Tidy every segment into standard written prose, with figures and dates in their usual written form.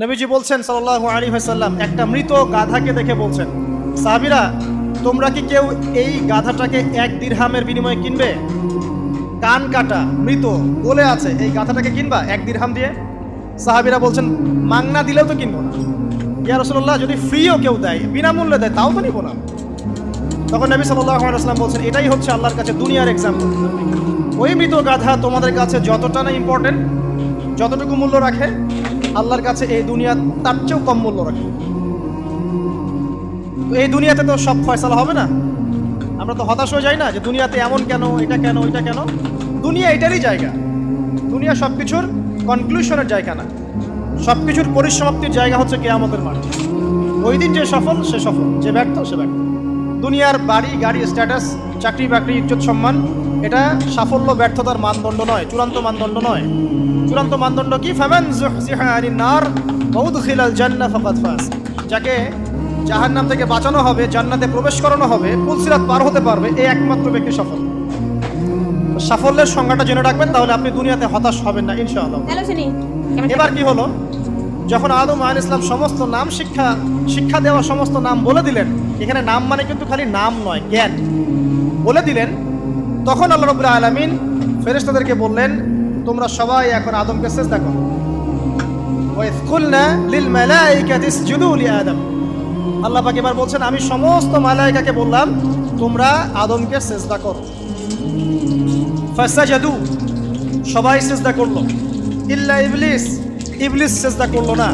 নবীজি বলছেন সাল্লাল্লাহু আলাইহি ওয়াসাল্লাম, একটা মৃত গাধাকে দেখে বলছেন, সাহাবীরা তোমরা কি কেউ এই গাধাটাকে 1 দিরহামের বিনিময়ে কিনবে? কান কাটা মৃত বলে আছে, এই গাধাটাকে কিনবা 1 দিরহাম দিয়ে? সাহাবীরা বলছেন, মাংনা দিলেও তো কিনবো না। ইয়া রাসূলুল্লাহ, যদি ফ্রিও কেউ দেয়, বিনামূল্যে দেয়, তাও তো নিব না। তখন নবী সাল্লাল্লাহু আলাইহি ওয়াসাল্লাম বলছেন, এটাই হচ্ছে আল্লাহর কাছে দুনিয়ার এক্সাম্পল। ওই মৃত গাধা তোমাদের কাছে যতটা না ইম্পর্টেন্ট, যতটুকু মূল্য রাখে, আল্লাহর কাছে এই দুনিয়া তার চেয়েও কম মূল্য রাখে। তো এই দুনিয়াতে তো সব ফয়সালা হবে না। আমরা তো হতাশ হয়ে যাই না যে দুনিয়াতে এমন কেন, এটা কেন, ওইটা কেন। দুনিয়া এটারই জায়গা। দুনিয়া সব কিছুর কনক্লুশনের জায়গা না, সব কিছুর পরিসমাপ্তির জায়গা হচ্ছে কিয়ামতের মাঠ। ওই দিন যে সফল সে সফল, যে ব্যর্থ সে ব্যর্থ। দুনিয়ার বাড়ি গাড়ি, স্ট্যাটাস, চাকরি বাকরি, ইজ্জত সম্মান, এটা সাফল্য ব্যর্থতার মানদণ্ড নয়, চূড়ান্ত মানদণ্ড নয়। চূড়ান্ত মানদণ্ড কি? ফামান যুহজিহা আনিন নার ওয়া উদখিলাল জান্নাহ ফাকাদ ফাজ। যাকে জাহান্নাম থেকে বাঁচানো হবে, জান্নাতে প্রবেশ করানো হবে, পুলসিরাত পার হতে পারবে, এই একমাত্র ব্যক্তি সফল। সাফল্যের সংজ্ঞাটা জেনে রাখবেন, তাহলে আপনি দুনিয়াতে হতাশ হবেন না ইনশাআল্লাহ। এবার কি হলো, যখন আদম আলাইহিস সালাম সমস্ত নাম শিক্ষা দেওয়া সমস্ত নাম বলে দিলেন, এখানে নাম মানে কিন্তু খালি নাম নয়, জ্ঞান বলে দিলেন, তখন আল্লাহ রাব্বুল আলামিন ফেরেশতাদেরকে বললেন, তোমরা সবাই এখন আদমকে সিজদা করো। ওয়া ইয কুলনা লিল মালাইকাতি ইসজুদু লি আদম। আল্লাহ পাক এবার বলছেন, আমি সমস্ত মালায়েকাকে বললাম তোমরা আদমকে সিজদা করো। ফাসাজাদু, সবাই সিজদা করলো, ইল্লা ইবলিস, ইবলিস সিজদা করলো না।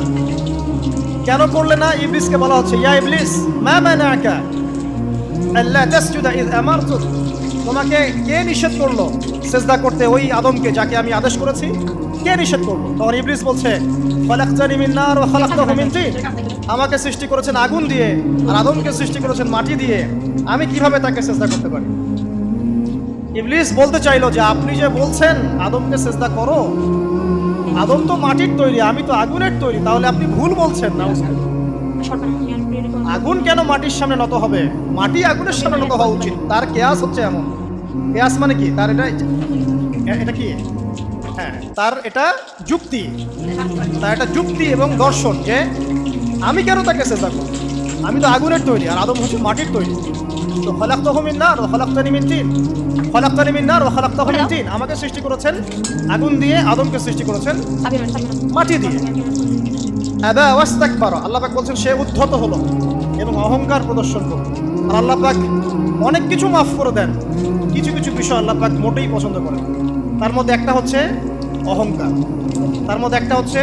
কেন করলে না? ইবলিসকে বলা হচ্ছে, ইয়া ইবলিস মা মানাকা আল্লা তাসজুদা ইয আমারতুক। তোমাকে কে নিষেধ করলো সিজদা করতে ওই আদমকে, যাকে আমি আদেশ করেছি? কে নিষেধ করলো? তখন ইবলিস বলছে, খালাকতানি মিন নার ওয়া খালাকতাহু মিন তিন। আমাকে সৃষ্টি করেছেন আগুন দিয়ে, আর আদমকে সৃষ্টি করেছেন মাটি দিয়ে, আমি কিভাবে তাকে সিজদা করতে পারি? ইবলিস বলতে চাইলো যে আপনি যে বলছেন আদমকে সিজদা করো, আদম তো মাটির তৈরি, আমি তো আগুনের তৈরি, তাহলে আপনি ভুল বলছেন না। আগুন কেন মাটির সামনে নত হবে? মাটি আগুনের সামনে নত হওয়া উচিত। তার কেয়াস হচ্ছে এমন। কেয়াস মানে কি? তার এটা কি? হ্যাঁ, তার এটা যুক্তি, তার এটা যুক্তি এবং দর্শন যে আমি কেন তাকে সিজদা করব? আমি তো আগুনের তৈরি, আর আদম হচ্ছে মাটির তৈরি। তো খালাকতাহু মিন নার ওয়া খালাকতানি মিন তিন, খালাকতানি মিন নার ওয়া খালাকতাহু মিন তিন। আমাকে সৃষ্টি করেছেন আগুন দিয়ে, আদমকে সৃষ্টি করেছেন মাটি দিয়ে। আবা ওয়াস্তাকবারা, আল্লাহ পাক বলছেন সে উদ্ধত হলো এবং অহংকার প্রদর্শন করলো। আর আল্লাহ পাক অনেক কিছু মাফ করে দেন, কিছু কিছু বিষয় আল্লাহ পাক মোটেই পছন্দ করেন। তার মধ্যে একটা হচ্ছে অহংকার, তার মধ্যে একটা হচ্ছে